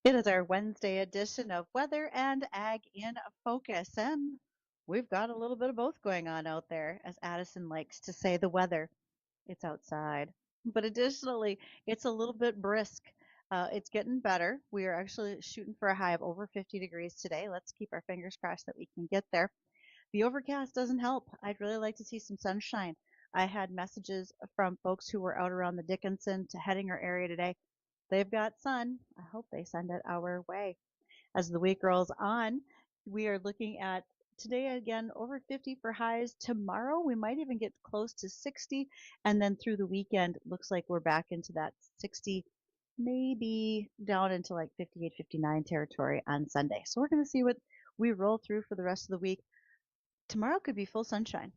It is our Wednesday edition of Weather and Ag in Focus, and we've got a little bit of both going on out there. As Addison likes to say, the weather, it's outside. But additionally, it's a little bit brisk. It's getting better. We are actually shooting for a high of over 50 degrees today. Let's keep our fingers crossed that we can get there. The overcast doesn't help. I'd really like to see some sunshine. I had messages from folks who were out around the Dickinson to heading our area today. They've got sun. I hope they send it our way. As the week rolls on, we are looking at today again over 50 for highs. Tomorrow we might even get close to 60, and then through the weekend looks like we're back into that 60, maybe down into like 58, 59 territory on Sunday. So we're going to see what we roll through for the rest of the week. Tomorrow could be full sunshine,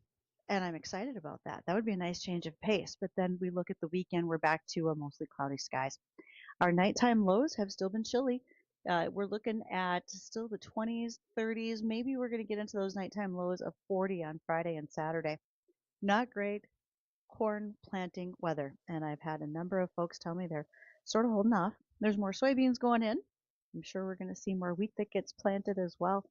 and I'm excited about that. That would be a nice change of pace. But then we look at the weekend, we're back to mostly cloudy skies. Our nighttime lows have still been chilly. We're looking at still the 20s, 30s. Maybe we're going to get into those nighttime lows of 40 on Friday and Saturday. Not great corn planting weather. And I've had a number of folks tell me they're sort of holding off. There's more soybeans going in. I'm sure we're going to see more wheat that gets planted as well.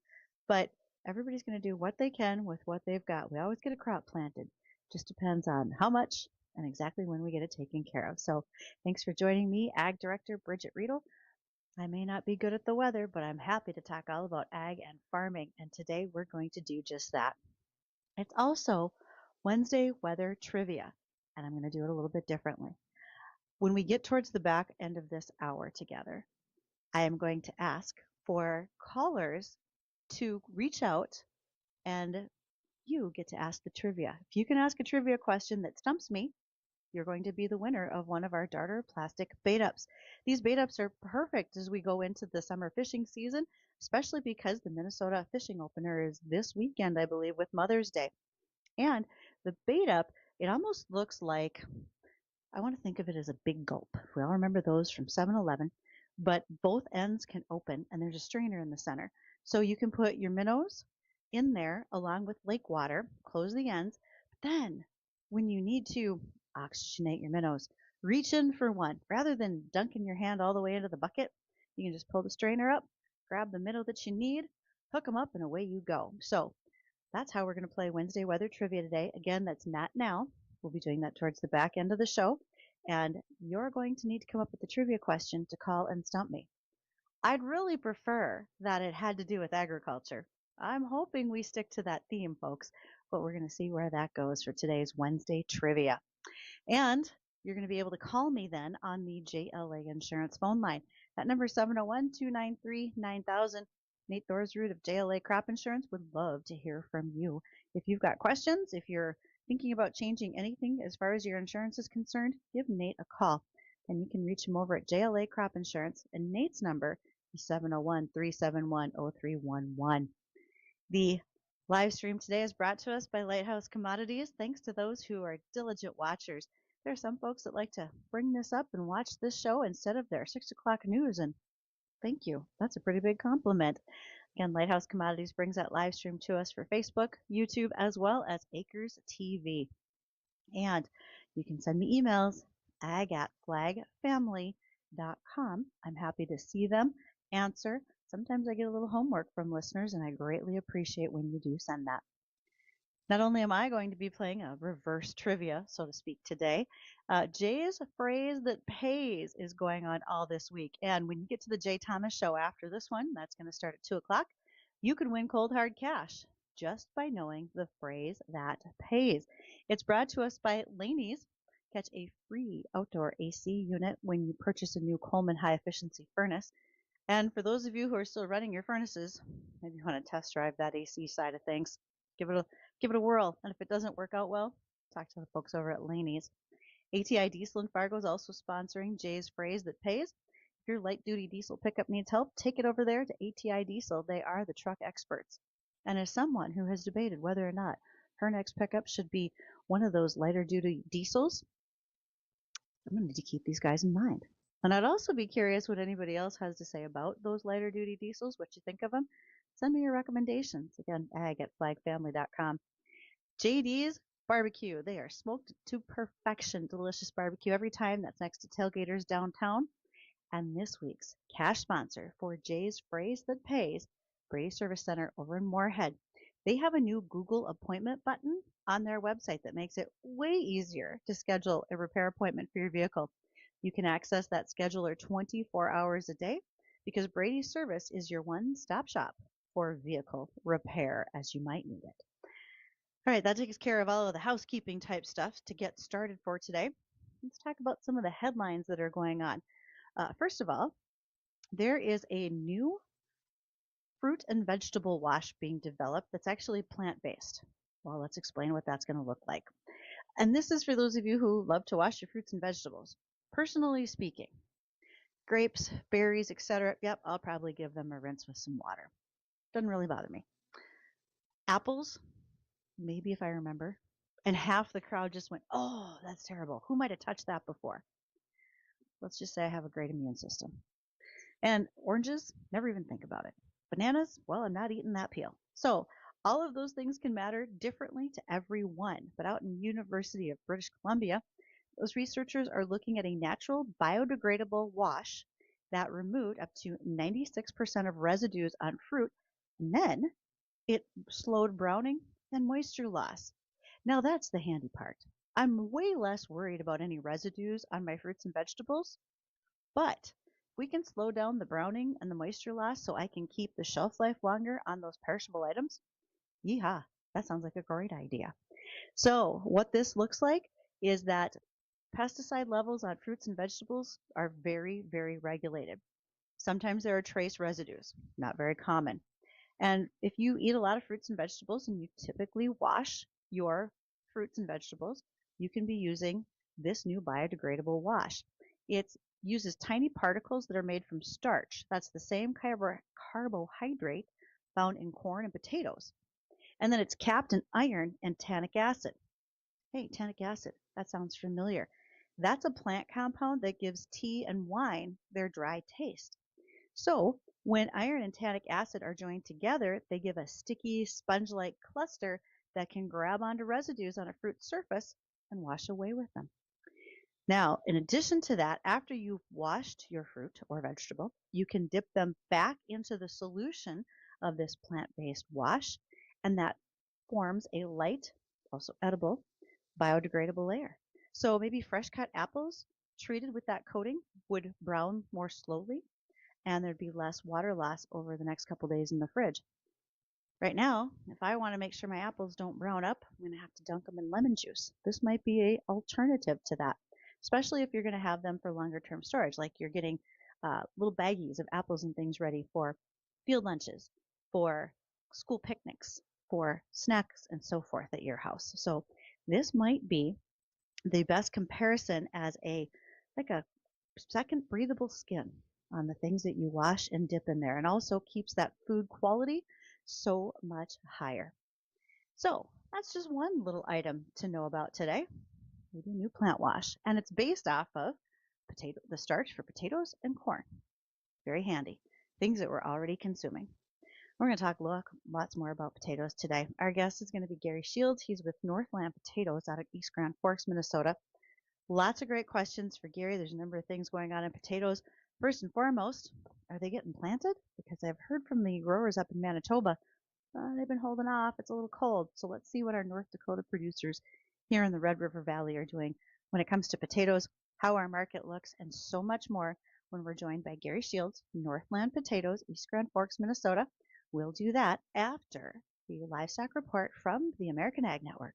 But everybody's going to do what they can with what they've got. We always get a crop planted. Just depends on how much and exactly when we get it taken care of. So thanks for joining me, Ag Director Bridgette Readel. I may not be good at the weather, but I'm happy to talk all about ag and farming. And today we're going to do just that. It's also Wednesday weather trivia, and I'm going to do it a little bit differently. When we get towards the back end of this hour together, I am going to ask for callers to reach out, and you get to ask the trivia. If you can ask a trivia question that stumps me, you're going to be the winner of one of our darter plastic bait ups. These bait ups are perfect as we go into the summer fishing season, especially because the Minnesota fishing opener is this weekend, I believe, with Mother's Day. And the bait up, it almost looks like, I want to think of it as a big gulp. We all remember those from 7-Eleven, but both ends can open and there's a strainer in the center. So you can put your minnows in there along with lake water, close the ends. But then when you need to oxygenate your minnows, reach in for one. Rather than dunking your hand all the way into the bucket, you can just pull the strainer up, grab the minnow that you need, hook them up, and away you go. So that's how we're going to play Wednesday weather trivia today. Again, that's not now. We'll be doing that towards the back end of the show. And you're going to need to come up with a trivia question to call and stump me. I'd really prefer that it had to do with agriculture. I'm hoping we stick to that theme, folks, but we're going to see where that goes for today's Wednesday trivia. And you're going to be able to call me then on the JLA Insurance phone line. That number is 701-293-9000. Nate Thorsrud of JLA Crop Insurance would love to hear from you. If you've got questions, if you're thinking about changing anything as far as your insurance is concerned, give Nate a call. And you can reach him over at JLA Crop Insurance. And Nate's number is 701-371-0311. The live stream today is brought to us by Lighthouse Commodities. Thanks to those who are diligent watchers. There are some folks that like to bring this up and watch this show instead of their 6 o'clock news, and thank you. That's a pretty big compliment. Again, Lighthouse Commodities brings that live stream to us for Facebook, YouTube, as well as Acres TV. And you can send me emails, ag@flagfamily.com. I'm happy to see them, answer. Sometimes I get a little homework from listeners, and I greatly appreciate when you do send that. Not only am I going to be playing a reverse trivia, so to speak, today, Jay's phrase that pays is going on all this week. And when you get to the Jay Thomas show after this one, that's going to start at 2 o'clock, you can win cold hard cash just by knowing the phrase that pays. It's brought to us by Laney's. Catch a free outdoor AC unit when you purchase a new Coleman high efficiency furnace. And for those of you who are still running your furnaces, maybe you want to test drive that AC side of things. Give it a whirl. And if it doesn't work out well, talk to the folks over at Laney's. ATI Diesel in Fargo is also sponsoring Jay's phrase that pays. If your light duty diesel pickup needs help, take it over there to ATI Diesel. They are the truck experts. And as someone who has debated whether or not her next pickup should be one of those lighter duty diesels, I'm going to need to keep these guys in mind. And I'd also be curious what anybody else has to say about those lighter duty diesels, what you think of them. Send me your recommendations. Again, ag@flagfamily.com. JD's Barbecue. They are smoked to perfection. Delicious barbecue every time. That's next to Tailgaters downtown. And this week's cash sponsor for Jay's Phrase That Pays, Brady Service Center over in Moorhead. They have a new Google appointment button on their website that makes it way easier to schedule a repair appointment for your vehicle. You can access that scheduler 24 hours a day because Brady's Service is your one-stop shop for vehicle repair as you might need it. All right, that takes care of all of the housekeeping type stuff to get started for today. Let's talk about some of the headlines that are going on. First of all, there is a new fruit and vegetable wash being developed that's actually plant-based. Well, let's explain what that's going to look like. And this is for those of you who love to wash your fruits and vegetables. Personally speaking, grapes, berries, etc. Yep, I'll probably give them a rinse with some water. Doesn't really bother me. Apples, maybe if I remember. And half the crowd just went, oh, that's terrible. Who might have touched that before? Let's just say I have a great immune system. And oranges, never even think about it. Bananas, well, I'm not eating that peel. So all of those things can matter differently to everyone. But out in University of British Columbia, those researchers are looking at a natural biodegradable wash that removed up to 96% of residues on fruit. And then it slowed browning and moisture loss. Now that's the handy part. I'm way less worried about any residues on my fruits and vegetables, but if we can slow down the browning and the moisture loss so I can keep the shelf life longer on those perishable items, yeehaw, that sounds like a great idea. So what this looks like is that pesticide levels on fruits and vegetables are very, very regulated. Sometimes there are trace residues, not very common. And if you eat a lot of fruits and vegetables and you typically wash your fruits and vegetables, you can be using this new biodegradable wash. It uses tiny particles that are made from starch. That's the same carbohydrate found in corn and potatoes. And then it's capped in iron and tannic acid. Hey, tannic acid, that sounds familiar. That's a plant compound that gives tea and wine their dry taste. So when iron and tannic acid are joined together, they give a sticky, sponge-like cluster that can grab onto residues on a fruit's surface and wash away with them. Now, in addition to that, after you've washed your fruit or vegetable, you can dip them back into the solution of this plant-based wash, and that forms a light, also edible, biodegradable layer. So maybe fresh cut apples treated with that coating would brown more slowly, and there'd be less water loss over the next couple days in the fridge. Right now, if I want to make sure my apples don't brown up, I'm going to have to dunk them in lemon juice. This might be an alternative to that, especially if you're going to have them for longer term storage, like you're getting little baggies of apples and things ready for field lunches, for school picnics, for snacks, and so forth at your house. So this might be the best comparison as a second breathable skin on the things that you wash and dip in there, and also keeps that food quality so much higher. So that's just one little item to know about today. Maybe a new plant wash, and it's based off of the starch for potatoes and corn. Very handy. Things that we're already consuming. We're going to talk lots more about potatoes today. Our guest is going to be Gary Shields. He's with Northland Potatoes out of East Grand Forks, Minnesota. Lots of great questions for Gary. There's a number of things going on in potatoes. First and foremost, are they getting planted? Because I've heard from the growers up in Manitoba, they've been holding off. It's a little cold. So let's see what our North Dakota producers here in the Red River Valley are doing when it comes to potatoes, how our market looks, and so much more when we're joined by Gary Shields, Northland Potatoes, East Grand Forks, Minnesota. We'll do that after the livestock report from the American Ag Network.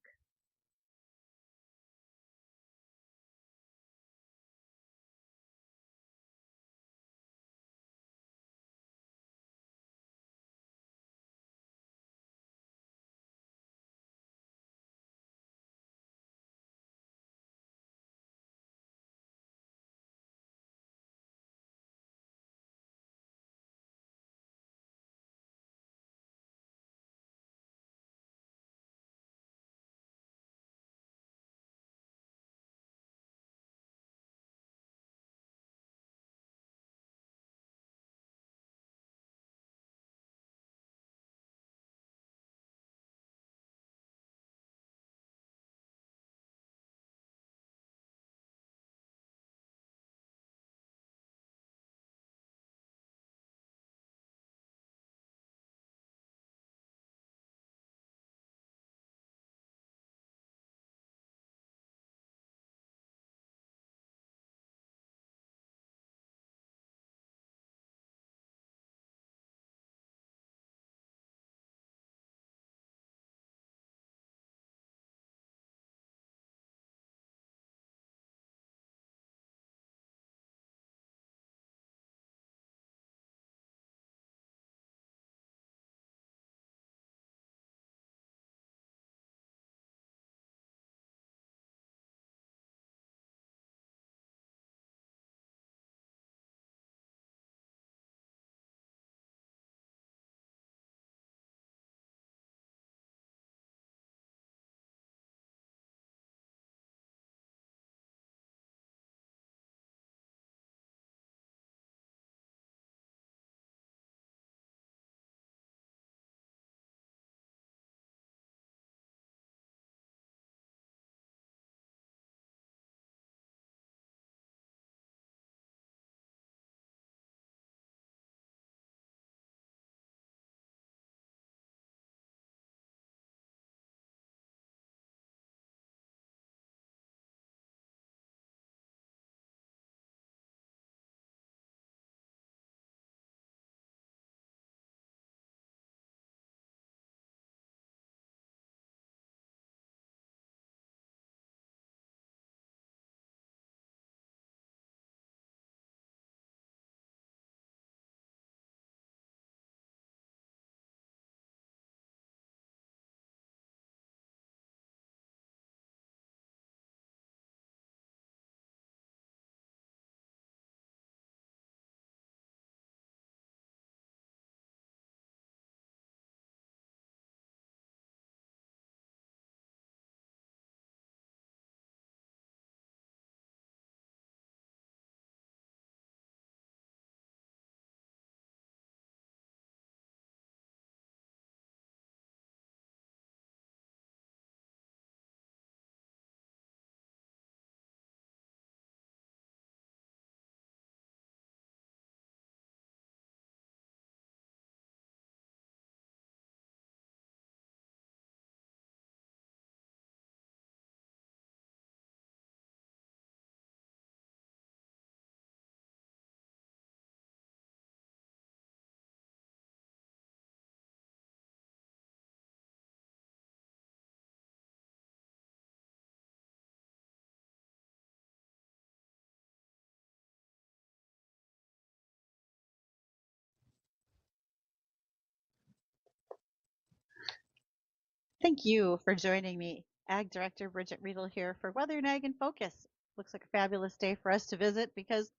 Thank you for joining me. Ag Director Bridgette Readel here for Weather and Ag in Focus. Looks like a fabulous day for us to visit because,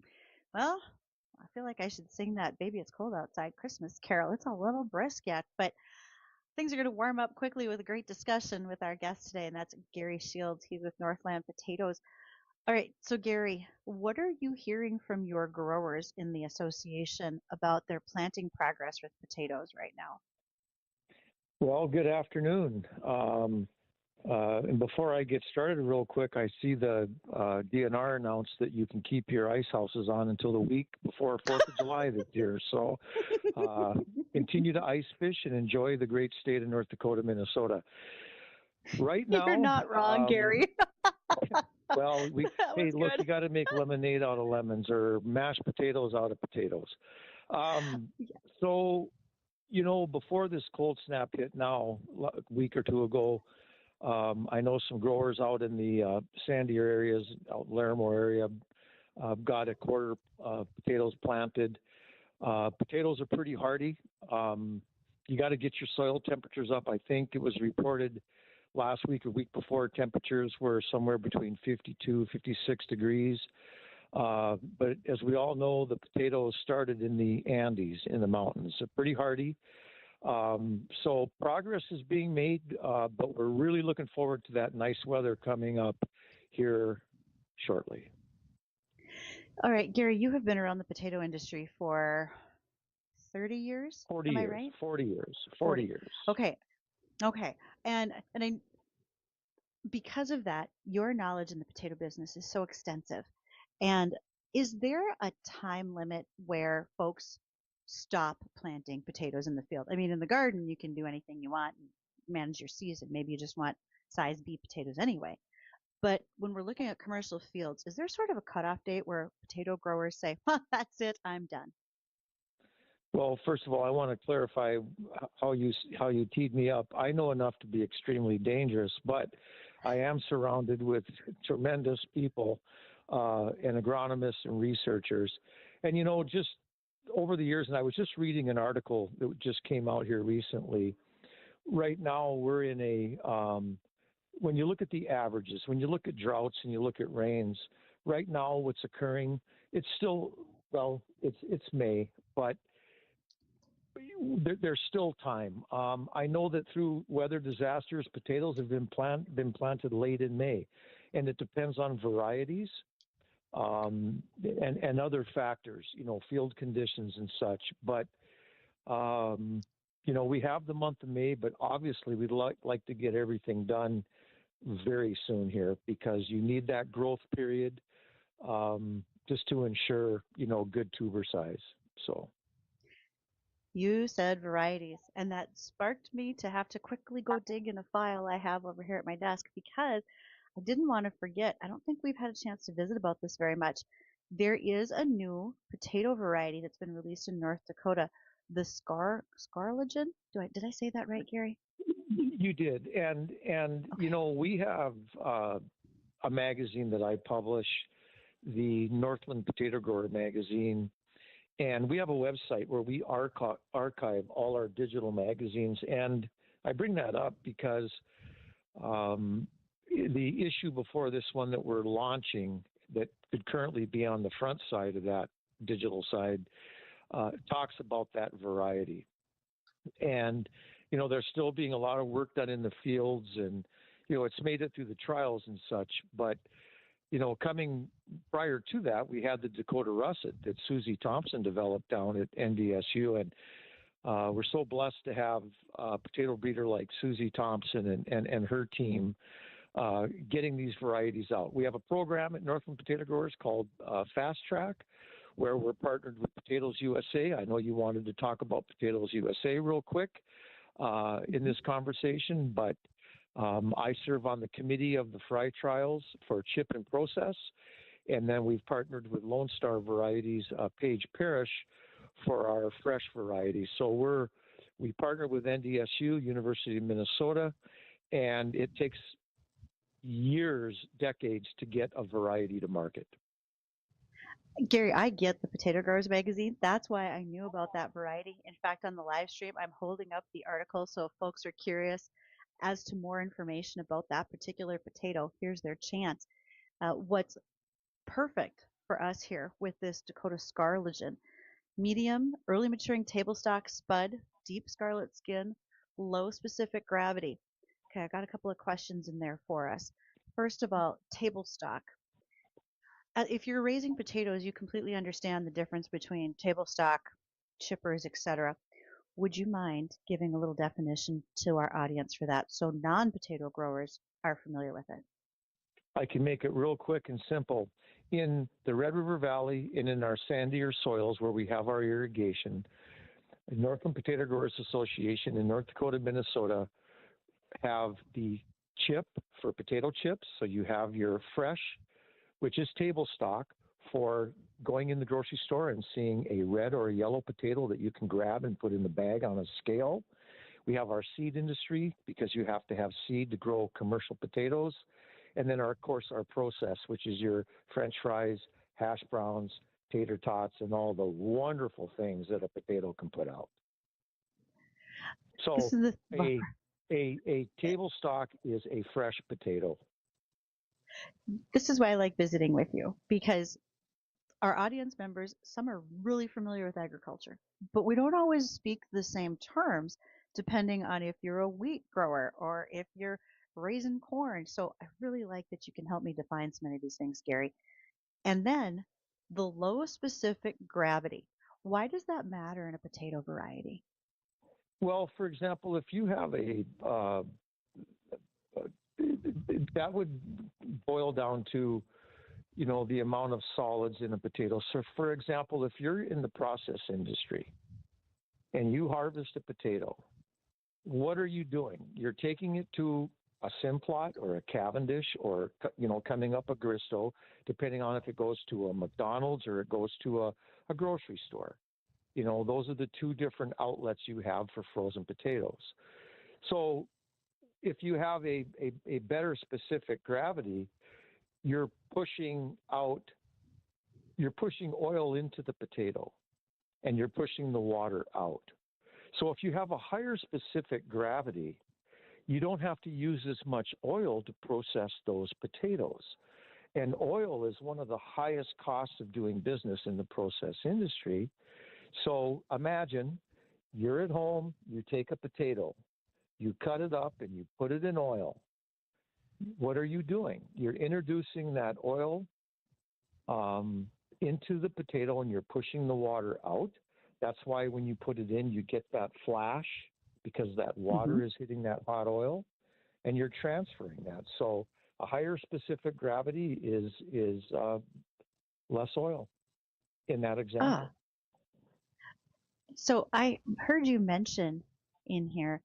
well, I feel like I should sing that Baby It's Cold Outside Christmas carol. It's a little brisk yet, but things are going to warm up quickly with a great discussion with our guest today, and that's Gary Shields. He's with Northland Potatoes. All right, so Gary, what are you hearing from your growers in the association about their planting progress with potatoes right now? Well, good afternoon. And before I get started, real quick, I see the DNR announced that you can keep your ice houses on until the week before 4th of July this year. So continue to ice fish and enjoy the great state of North Dakota, Minnesota. Right now, You're not wrong, Gary. well, hey, look, Good. you got to make lemonade out of lemons or mashed potatoes out of potatoes. So, before this cold snap hit now, a week or two ago, I know some growers out in the sandier areas, out in Larimore area, got a quarter potatoes planted. Potatoes are pretty hardy. You got to get your soil temperatures up. I think it was reported last week or week before temperatures were somewhere between 52, 56 degrees. But as we all know, the potatoes started in the Andes, in the mountains. They're pretty hardy. So progress is being made, but we're really looking forward to that nice weather coming up here shortly. All right, Gary, you have been around the potato industry for 30 years? 40 Am I years, right? 40 years, 40 years. Okay. Okay. And because of that, your knowledge in the potato business is so extensive. And is there a time limit where folks stop planting potatoes in the field? I mean, in the garden, you can do anything you want and manage your season. Maybe you just want size B potatoes anyway. But when we're looking at commercial fields, is there sort of a cutoff date where potato growers say, "Huh, that's it, I'm done"? Well, first of all, I want to clarify how you teed me up. I know enough to be extremely dangerous, but I am surrounded with tremendous people and agronomists and researchers. And just over the years, and I was just reading an article that just came out here recently. Right now, we're in when you look at the averages, when you look at droughts and you look at rains, right now what's occurring, it's still, well, it's May, but there's still time. I know that through weather disasters, potatoes have been planted late in May, and it depends on varieties and other factors, field conditions and such. But we have the month of May, but obviously we'd like to get everything done very soon here because you need that growth period just to ensure good tuber size. So. You said varieties, and that sparked me to have to quickly go dig in a file I have over here at my desk because I didn't want to forget. I don't think we've had a chance to visit about this very much. There is a new potato variety that's been released in North Dakota, the Scarlegen. Did I say that right, Gary? You did, and Okay. we have a magazine that I publish, the Northland Potato Grower magazine. And we have a website where we archive all our digital magazines. And I bring that up because the issue before this one that we're launching that could currently be on the front side of that digital side talks about that variety. And, there's still being a lot of work done in the fields and, it's made it through the trials and such. But coming prior to that, we had the Dakota Russet that Susie Thompson developed down at NDSU. And we're so blessed to have a potato breeder like Susie Thompson and her team getting these varieties out. We have a program at Northland Potato Growers called Fast Track, where we're partnered with Potatoes USA. I know you wanted to talk about Potatoes USA real quick in this conversation, but I serve on the committee of the Fry Trials for chip and process, and then we've partnered with Lone Star Varieties, Page Parish, for our fresh varieties. So we partner with NDSU, University of Minnesota, and it takes years, decades to get a variety to market. Gary, I get the Potato Growers magazine. That's why I knew about that variety. In fact, on the live stream, I'm holding up the article so if folks are curious as to more information about that particular potato, here's their chance. What's perfect for us here with this Dakota Scarlegen: medium, early maturing table stock spud, deep scarlet skin, low specific gravity. Okay, I got a couple of questions in there for us. First of all, table stock. If you're raising potatoes, you completely understand the difference between table stock, chippers, etc. Would you mind giving a little definition to our audience for that so non-potato growers are familiar with it? I can make it real quick and simple. In the Red River Valley and in our sandier soils where we have our irrigation, the Northland Potato Growers Association in North Dakota, Minnesota have the chip for potato chips. So you have your fresh, which is table stock, for going in the grocery store and seeing a red or a yellow potato that you can grab and put in the bag on a scale. We have our seed industry because you have to have seed to grow commercial potatoes. And then, of course, our process, which is your French fries, hash browns, tater tots, and all the wonderful things that a potato can put out. This So is a table stock is a fresh potato. this is why I like visiting with you, because our audience members, some are really familiar with agriculture, but we don't always speak the same terms depending on if you're a wheat grower or if you're raising corn. So I really like that you can help me define so many of these things, Gary. And then the low specific gravity. Why does that matter in a potato variety? Well, for example, if you have that would boil down to, the amount of solids in a potato. So, for example, if you're in the process industry and you harvest a potato, what are you doing? You're taking it to a Simplot or a Cavendish or, coming up a Gristo, depending on if it goes to a McDonald's or it goes to a grocery store. Those are the two different outlets you have for frozen potatoes. So if you have a better specific gravity, you're pushing oil into the potato and you're pushing the water out. So if you have a higher specific gravity, you don't have to use as much oil to process those potatoes. And oil is one of the highest costs of doing business in the process industry. So imagine you're at home, you take a potato, you cut it up and you put it in oil. What are you doing? You're introducing that oil into the potato and you're pushing the water out. That's why when you put it in, you get that flash because that water is hitting that hot oil and you're transferring that. So a higher specific gravity is less oil in that example. So I heard you mention in here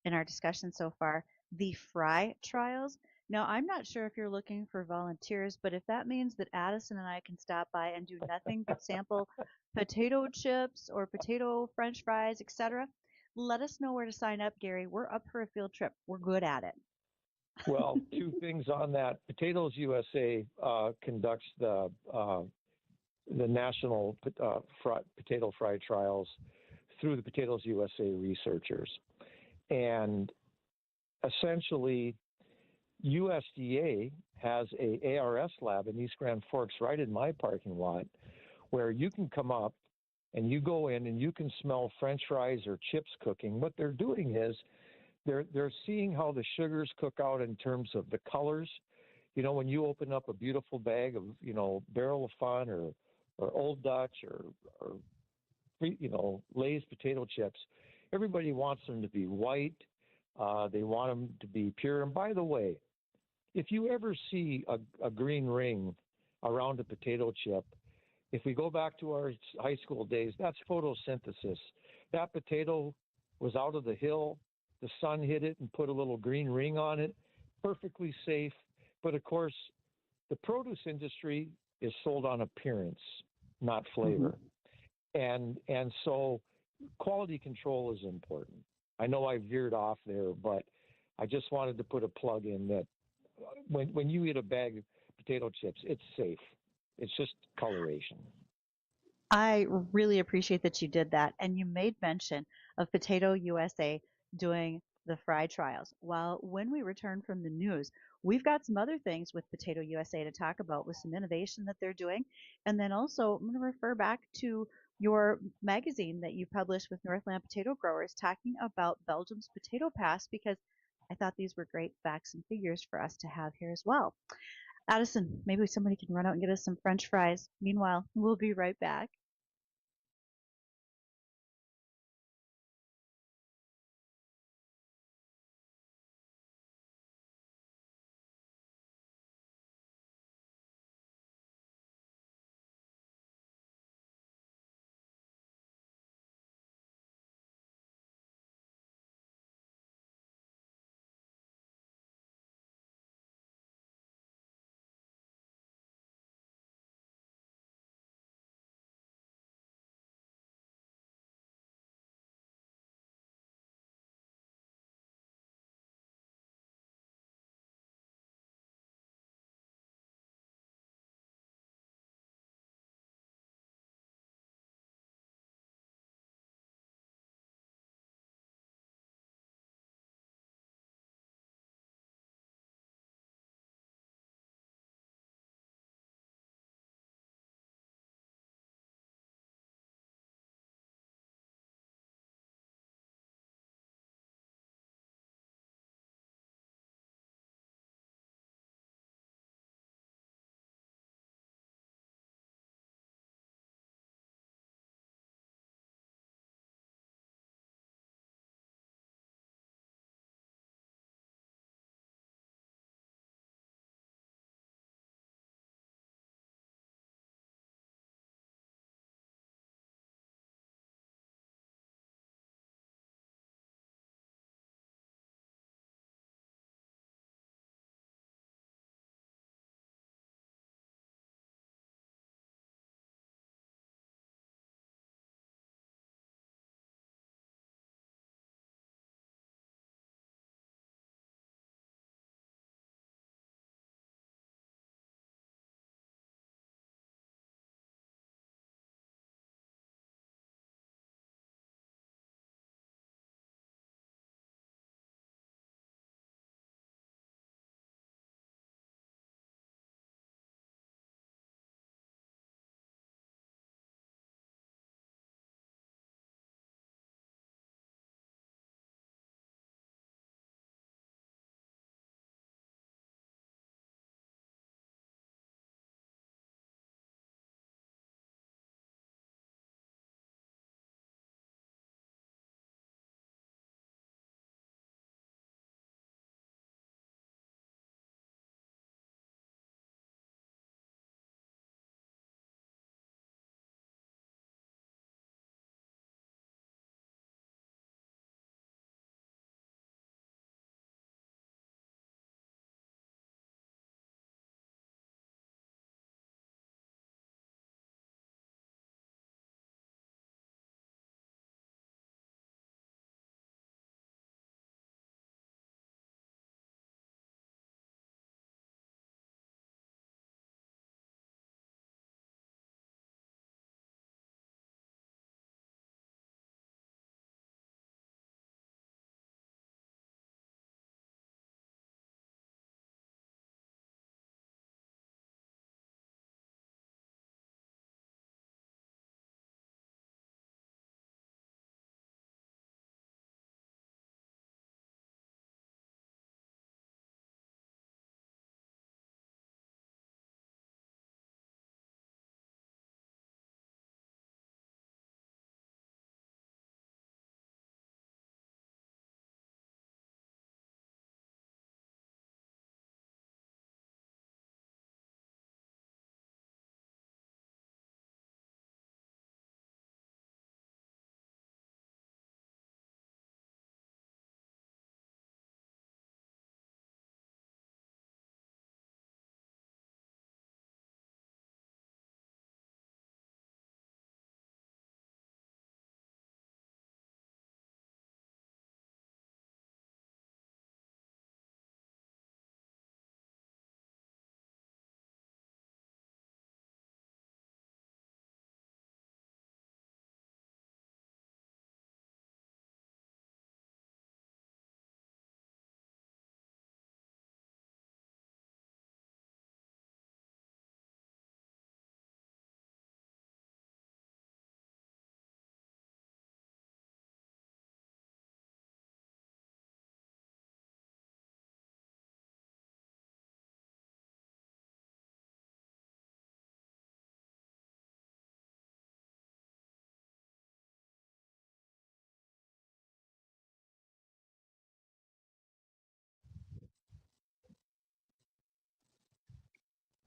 in our discussion so far the fry trials. Now, I'm not sure if you're looking for volunteers, but if that means that Addison and I can stop by and do nothing but sample potato chips or potato French fries, etc., let us know where to sign up, Gary. We're up for a field trip. We're good at it. Well, two things on that. Potatoes USA conducts the national potato fry trials through the Potatoes USA researchers. And essentially, USDA has a ARS lab in East Grand Forks right in my parking lot where you can come up and you go in and you can smell French fries or chips cooking. What they're doing is they're seeing how the sugars cook out in terms of the colors. When you open up a beautiful bag of, Barrel of Fun or Old Dutch or Lay's potato chips, everybody wants them to be white. They want them to be pure. And by the way, if you ever see a green ring around a potato chip, if we go back to our high school days, that's photosynthesis. That potato was out of the hill, the sun hit it and put a little green ring on it, perfectly safe. But of course, the produce industry is sold on appearance, not flavor. And so quality control is important. I know I veered off there, but I just wanted to put a plug in that when you eat a bag of potato chips, it's safe. It's just coloration. I really appreciate that you did that. And you made mention of Potato USA doing the fry trials. Well, when we return from the news, we've got some other things with Potato USA to talk about with some innovation that they're doing. And then also, I'm going to refer back to your magazine that you published with Northland potato growers talking about Belgium's potato pass because I thought these were great facts and figures for us to have here as well. Addison, maybe somebody can run out and get us some French fries. Meanwhile, we'll be right back.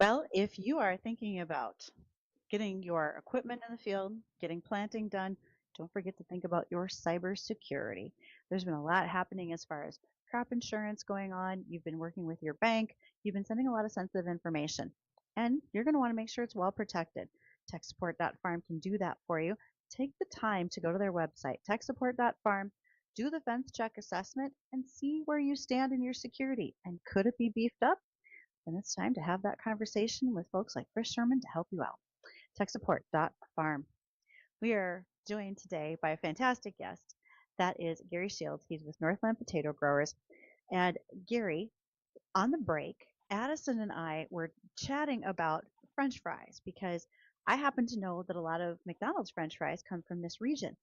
Well, if you are thinking about getting your equipment in the field, getting planting done, don't forget to think about your cybersecurity. There's been a lot happening as far as crop insurance going on. You've been working with your bank. You've been sending a lot of sensitive information. And you're going to want to make sure it's well protected. TechSupport.farm can do that for you. Take the time to go to their website, TechSupport.farm, do the fence check assessment, and see where you stand in your security. And could it be beefed up? Then it's time to have that conversation with folks like Chris Sherman to help you out. TechSupport.farm. We are joined today by a fantastic guest. That is Gary Shields. He's with Northland Potato Growers. And Gary, on the break, Addison and I were chatting about French fries because I happen to know that a lot of McDonald's French fries come from this region.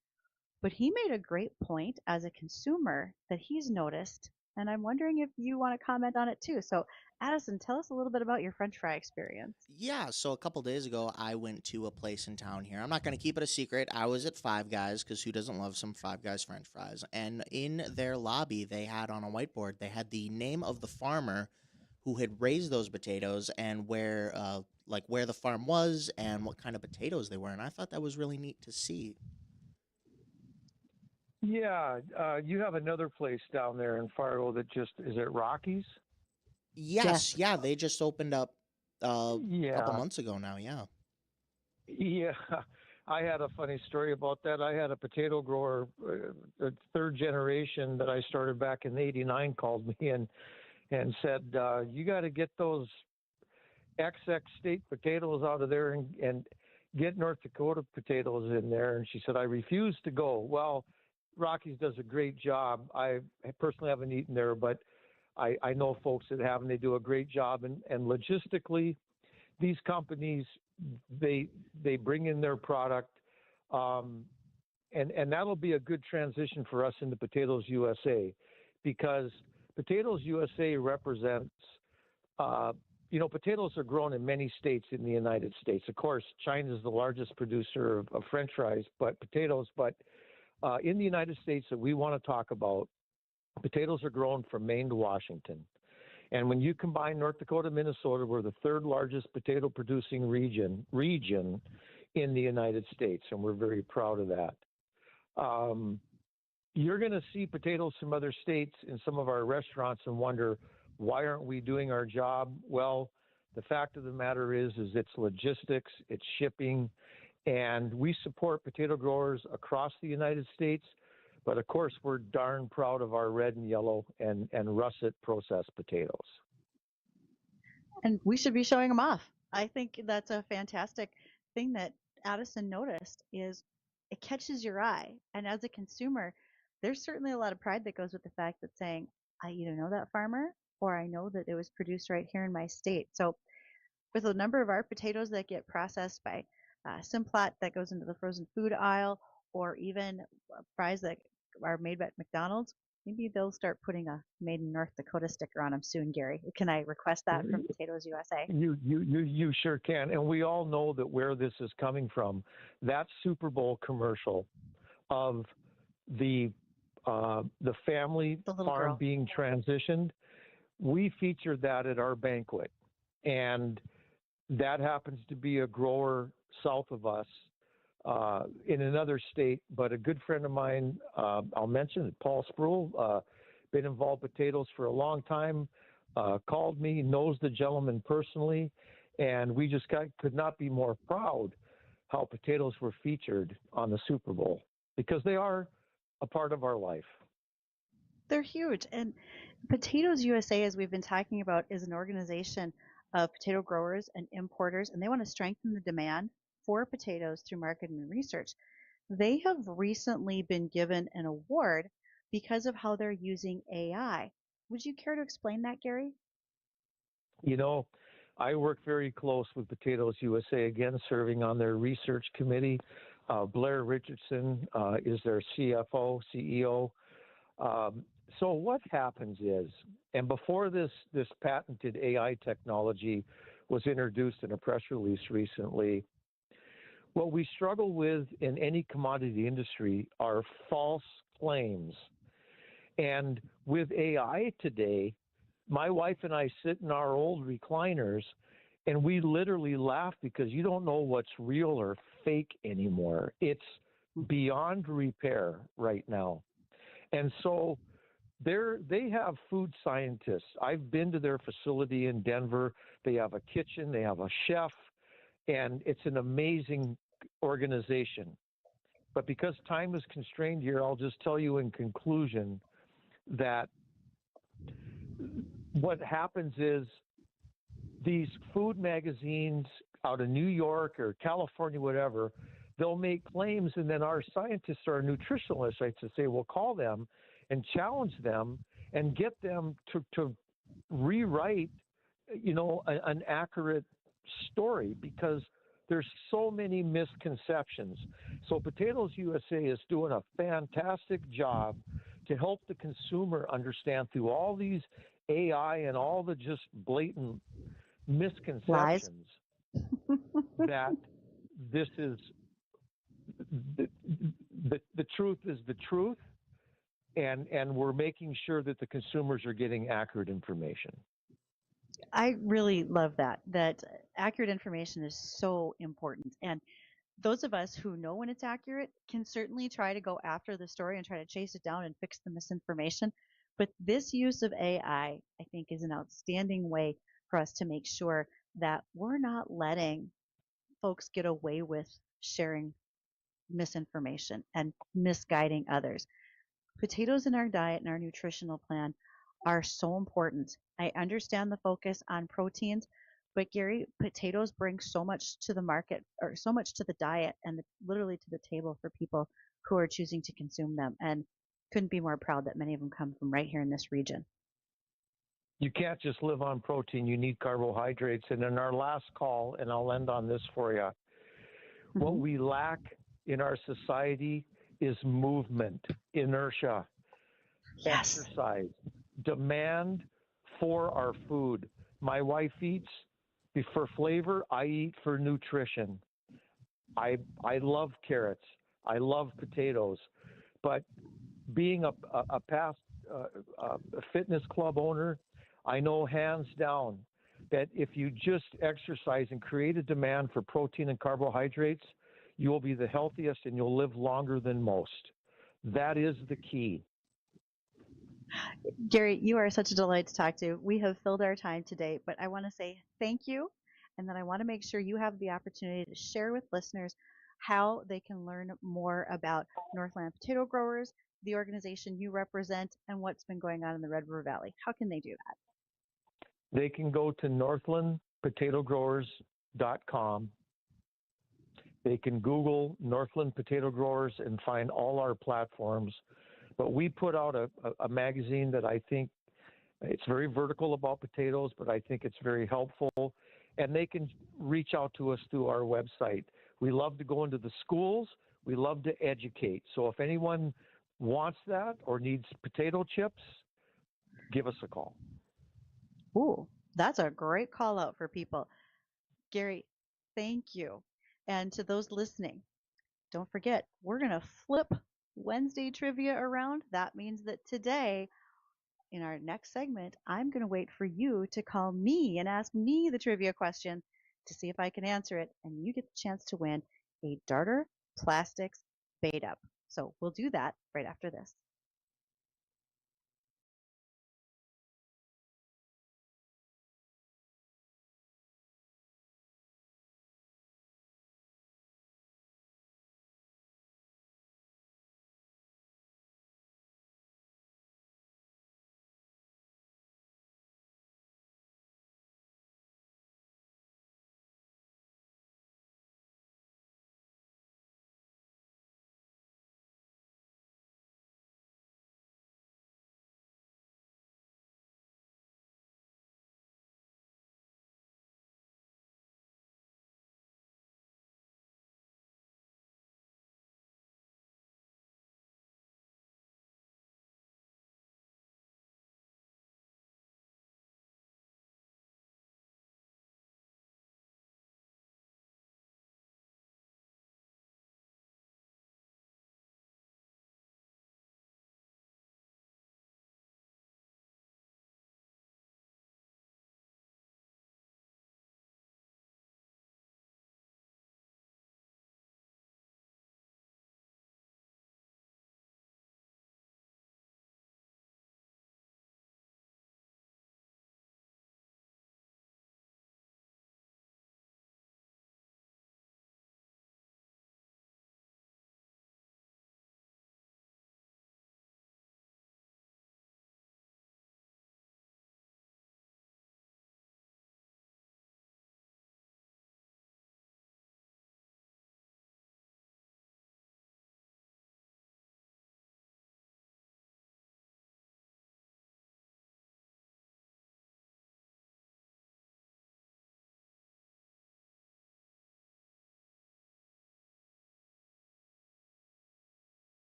But he made a great point as a consumer that he's noticed, and I'm wondering if you want to comment on it too. So, Addison, tell us a little bit about your French fry experience. Yeah, so a couple days ago, I went to a place in town here. I'm not going to keep it a secret. I was at Five Guys because who doesn't love some Five Guys French fries? And in their lobby, they had on a whiteboard, they had the name of the farmer who had raised those potatoes and where the farm was and what kind of potatoes they were. And I thought that was really neat to see. Yeah, you have another place down there in Fargo that just is it Rockies? Yes, Yes. yeah, they just opened up a couple Yeah, months ago now. Yeah. yeah. I had a funny story about that. I had a potato grower, the third generation that I started back in '89, called me and said, "You got to get those XX state potatoes out of there and get North Dakota potatoes in there." And she said, "I refuse to go." Well, Rockies does a great job. I personally haven't eaten there, but I know folks that have, and they do a great job. And logistically, these companies they bring in their product, um, and that'll be a good transition for us into Potatoes USA, because Potatoes USA represents. Uh, Potatoes are grown in many states in the United States. Of course, China is the largest producer of French fries, but potatoes. But in the United States that we want to talk about, potatoes are grown from Maine to Washington. And when you combine North Dakota, Minnesota, we're the third largest potato producing region in the United States, and we're very proud of that. Um, you're going to see potatoes from other states in some of our restaurants and wonder, why aren't we doing our job? Well, the fact of the matter is it's logistics, it's shipping, and we support potato growers across the United States. But of course, we're darn proud of our red and yellow and russet processed potatoes. And we should be showing them off. I think that's a fantastic thing that Addison noticed is it catches your eye. And as a consumer, there's certainly a lot of pride that goes with the fact that saying, I either know that farmer or I know that it was produced right here in my state. So with a number of our potatoes that get processed by Simplot that goes into the frozen food aisle, or even fries that are made by McDonald's, maybe they'll start putting a Made in North Dakota sticker on them soon, Gary. Can I request that from Potatoes USA? You sure can. And we all know that where this is coming from, that Super Bowl commercial of the family The little farm girl. being transitioned, we featured that at our banquet. And that happens to be a grower south of us in another state, but a good friend of mine, I'll mention it, Paul Spruill, been involved with potatoes for a long time, called me, knows the gentleman personally, and we just could not be more proud how potatoes were featured on the Super Bowl, because they are a part of our life. They're huge. And Potatoes USA, as we've been talking about, is an organization of potato growers and importers, and they want to strengthen the demand for potatoes through marketing and research. They have recently been given an award because of how they're using AI. Would you care to explain that, Gary? You know, I work very close with Potatoes USA, again, serving on their research committee. Blair Richardson is their CFO, CEO. So what happens is, and before this patented AI technology was introduced in a press release recently, what we struggle with in any commodity industry are false claims. And with AI today, my wife and I sit in our old recliners And we literally laugh because you don't know what's real or fake anymore. It's beyond repair right now. And so they have food scientists. I've been to their facility in Denver. They have a kitchen, they have a chef, and it's an amazing organization. But because time is constrained here, I'll just tell you in conclusion that what happens is these food magazines out of New York or California, whatever, they'll make claims, and then our scientists or our nutritionalists, I should say, will call them and challenge them and get them to rewrite, an accurate story, because there's so many misconceptions. So Potatoes USA is doing a fantastic job to help the consumer understand through all these AI and all the just blatant Lies. misconceptions that this is the truth is the truth, and we're making sure that the consumers are getting accurate information. I really love that accurate information is so important. And those of us who know when it's accurate can certainly try to go after the story and try to chase it down and fix the misinformation. But this use of I think, is an outstanding way for us to make sure that we're not letting folks get away with sharing misinformation and misguiding others. Potatoes in our diet and our nutritional plan are so important. I understand the focus on proteins, but Gary, potatoes bring so much to the market, or so much to the diet and literally to the table for people who are choosing to consume them. And couldn't be more proud that many of them come from right here in this region. You can't just live on protein, you need carbohydrates. And in our last call, and I'll end on this for you, what we lack in our society is movement, inertia, Yes. exercise, demand for our food. My wife eats for flavor, I eat for nutrition. I love carrots, I love potatoes, but being a past fitness club owner, I know hands down that if you just exercise and create a demand for protein and carbohydrates, you will be the healthiest and you'll live longer than most. That is the key. Gary, you are such a delight to talk to. We have filled our time today, but I want to say thank you. And then I want to make sure you have the opportunity to share with listeners how they can learn more about Northland Potato Growers, the organization you represent, and what's been going on in the Red River Valley. How can they do that? They can go to northlandpotatogrowers.com. They can Google Northland Potato Growers and find all our platforms. But we put out a magazine that I think it's very vertical about potatoes, but I think it's very helpful. And they can reach out to us through our website. We love to go into the schools. We love to educate. So if anyone wants that or needs potato chips, give us a call. Ooh, that's a great call out for people. Gary, thank you. And to those listening, don't forget, we're going to flip Wednesday trivia around. That means that today, in our next segment, I'm going to wait for you to call me and ask me the trivia question to see if I can answer it. And you get the chance to win a Darter Plastics Bait Up. So we'll do that right after this.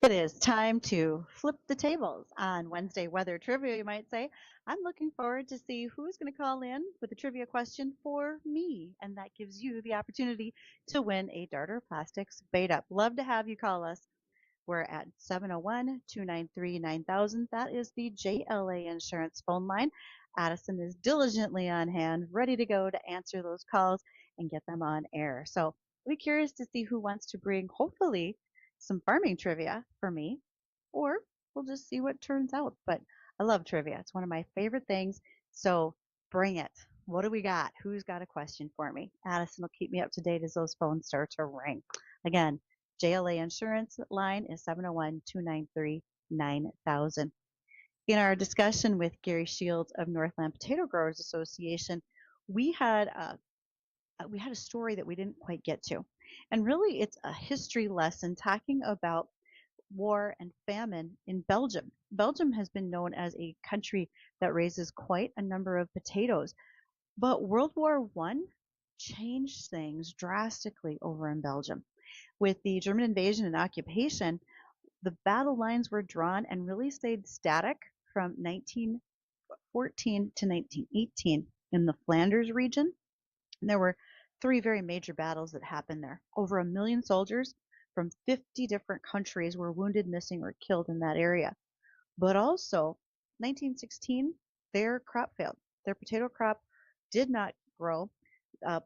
It is time to flip the tables on Wednesday weather trivia, you might say. I'm looking forward to see who's going to call in with a trivia question for me, and that gives you the opportunity to win a Darter Plastics Bait Up. Love to have you call us. We're at 701-293-9000. That is the JLA Insurance phone line. Addison is diligently on hand, ready to go to answer those calls and get them on air. So I'll be curious to see who wants to bring, hopefully, some farming trivia for me, or we'll just see what turns out. But I love trivia. It's one of my favorite things. So bring it. What do we got? Who's got a question for me? Addison will keep me up to date as those phones start to ring. Again, JLA Insurance line is 701-293-9000. In our discussion with Gary Shields of Northland Potato Growers Association, we had a story that we didn't quite get to. And really, it's a history lesson talking about war and famine in Belgium. Belgium has been known as a country that raises quite a number of potatoes, but World War One changed things drastically over in Belgium. With the German invasion and occupation, the battle lines were drawn and really stayed static from 1914 to 1918 in the Flanders region. And there were three very major battles that happened there. Over 1 million soldiers from 50 different countries were wounded, missing, or killed in that area. But also, 1916, their crop failed. Their potato crop did not grow.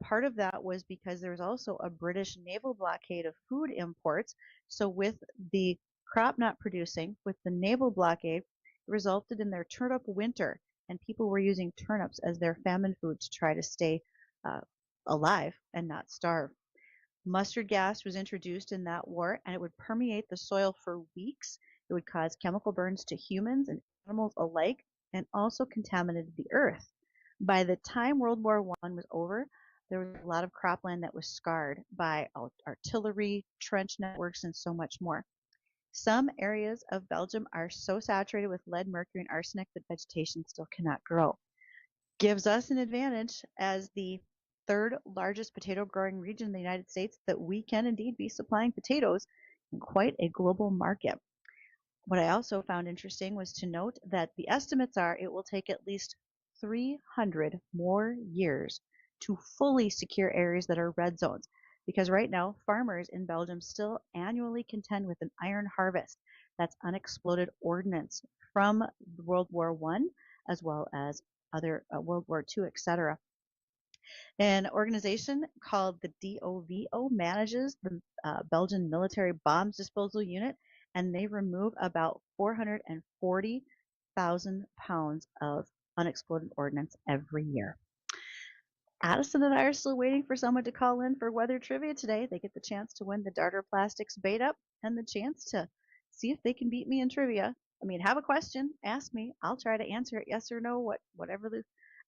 Part of that was because there was also a British naval blockade of food imports. So with the crop not producing, with the naval blockade, it resulted in their turnip winter, and people were using turnips as their famine food to try to stay uh, alive and not starve. Mustard gas was introduced in that war, and it would permeate the soil for weeks. It would cause chemical burns to humans and animals alike, and also contaminated the earth. By the time World War One was over, there was a lot of cropland that was scarred by artillery, trench networks, and so much more. Some areas of Belgium are so saturated with lead, mercury, and arsenic that vegetation still cannot grow. Gives us an advantage as the third largest potato growing region in the United States that we can indeed be supplying potatoes in quite a global market. What I also found interesting was to note that the estimates are it will take at least 300 more years to fully secure areas that are red zones. Because right now, farmers in Belgium still annually contend with an iron harvest. That's unexploded ordnance from World War One, as well as other World War II, etc. An organization called the DOVO manages the Belgian military bombs disposal unit, and they remove about 440,000 pounds of unexploded ordnance every year. Addison and I are still waiting for someone to call in for weather trivia today. They get the chance to win the Darter Plastics Bait Up and the chance to see if they can beat me in trivia. I mean, have a question, ask me. I'll try to answer it yes or no, whatever the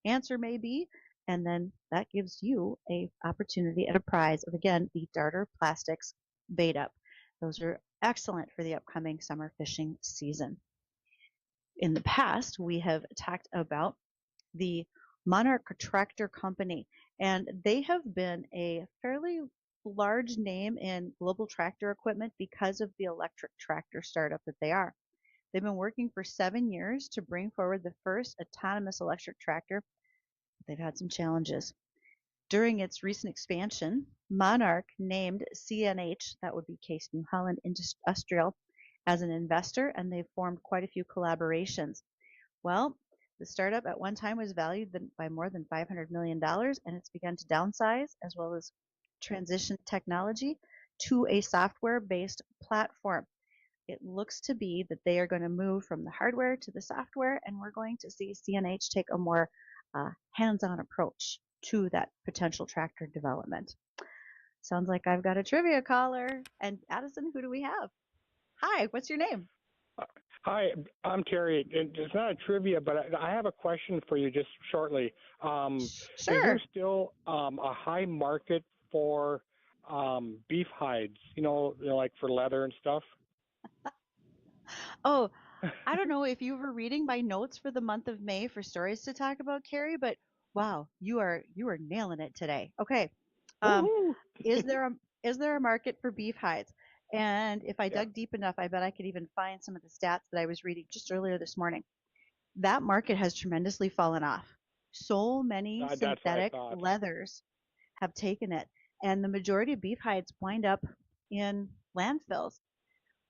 answer may be. And then that gives you a opportunity at a prize of, again, the Darter Plastics Bait Up. Those are excellent for the upcoming summer fishing season. In the past, we have talked about the Monarch Tractor Company, and they have been a fairly large name in global tractor equipment because of the electric tractor startup that they are. They've been working for 7 years to bring forward the first autonomous electric tractor. They've had some challenges. During its recent expansion, Monarch named CNH, that would be Case New Holland Industrial, as an investor, and they've formed quite a few collaborations. Well, the startup at one time was valued by more than $500 million, and it's begun to downsize as well as transition technology to a software-based platform. It looks to be that they are going to move from the hardware to the software, and we're going to see CNH take a more hands-on approach to that potential tractor development. Sounds like I've got a trivia caller. And Addison, who do we have? Hi, what's your name? Hi, I'm Terry. It's not a trivia, but I have a question for you just shortly. Is Sure. there still a high market for beef hides, like for leather and stuff? Oh, I don't know if you were reading my notes for the month of May for stories to talk about, Carrie, but wow, you are nailing it today. Okay. Um, Woohoo! is there a market for beef hides? And if I Yeah. dug deep enough, I bet I could even find some of the stats that I was reading just earlier this morning. That market has tremendously fallen off. So many That's what I synthetic thought. leathers have taken it, and the majority of beef hides wind up in landfills.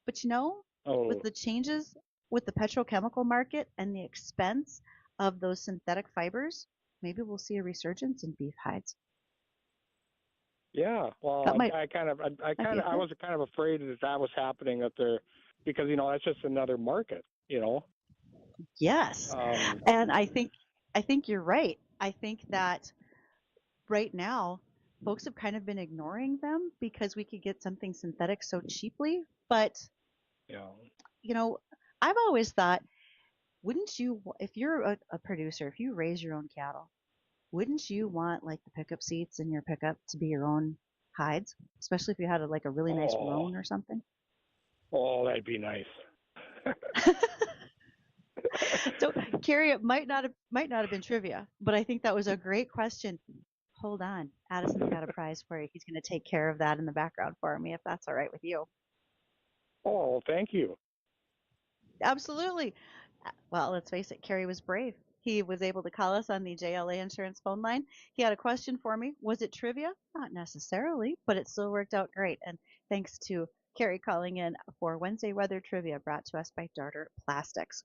But with Oh, the changes with the petrochemical market and the expense of those synthetic fibers, maybe we'll see a resurgence in beef hides. yeah. Well, That might I be a fit. was kind of afraid that was happening up there, because that's just another market. Yes. Um, And I think you're right. I think that right now folks have kind of been ignoring them because we could get something synthetic so cheaply. But, yeah. you know, I've always thought, wouldn't you, if you're a producer, if you raise your own cattle, wouldn't you want like the pickup seats in your pickup to be your own hides, especially if you had a really nice Oh, roan or something? that'd be nice. So, Carrie, it might not have been trivia, but I think that was a great question. Hold on, Addison's got a prize for you. He's going to take care of that in the background for me, if that's all right with you. Oh, thank you. Absolutely. Well, let's face it, Carrie was brave. He was able to call us on the JLA insurance phone line. He had a question for me. Was it trivia? Not necessarily, but it still worked out great. And thanks to Carrie calling in for Wednesday weather trivia brought to us by Darter Plastics.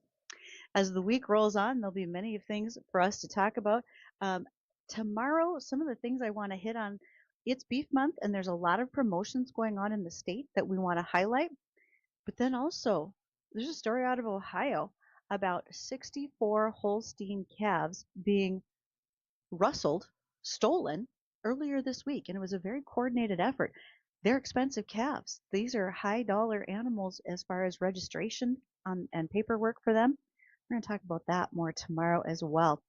As the week rolls on, there'll be many things for us to talk about. Um, Tomorrow, some of the things I want to hit on, it's beef month, and there's a lot of promotions going on in the state that we want to highlight. But then also, there's a story out of Ohio about 64 Holstein calves being rustled, stolen earlier this week, and it was a very coordinated effort. They're expensive calves. These are high dollar animals as far as registration and paperwork for them. We're going to talk about that more tomorrow as well.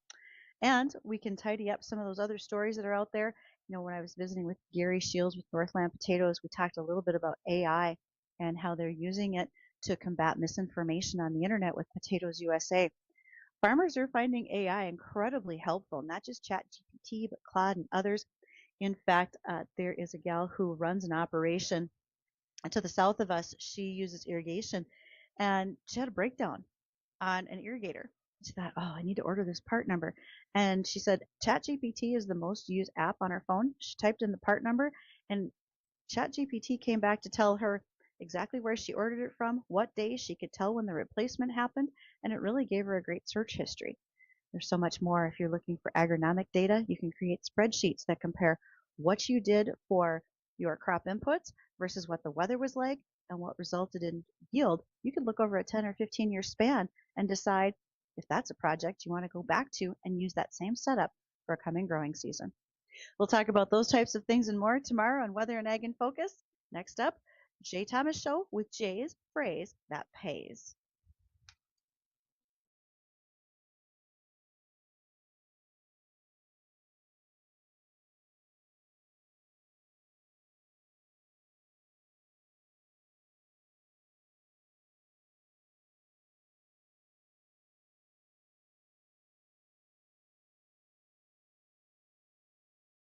And we can tidy up some of those other stories that are out there. When I was visiting with Gary Shields with Northland Potatoes, we talked a little bit about AI and how they're using it to combat misinformation on the internet with Potatoes USA. Farmers are finding AI incredibly helpful, not just ChatGPT, but Claude and others. In fact, there is a gal who runs an operation to the south of us. She uses irrigation, and she had a breakdown on an irrigator. She thought, oh, I need to order this part number. And she said, ChatGPT is the most used app on her phone. She typed in the part number, and ChatGPT came back to tell her exactly where she ordered it from, what day. She could tell when the replacement happened, and it really gave her a great search history. There's so much more. If you're looking for agronomic data, you can create spreadsheets that compare what you did for your crop inputs versus what the weather was like and what resulted in yield. You could look over a 10 or 15-year span and decide if that's a project you want to go back to and use that same setup for a coming growing season. We'll talk about those types of things and more tomorrow on Weather and Ag in Focus. Next up, Jay Thomas Show with Jay's Phrase That Pays.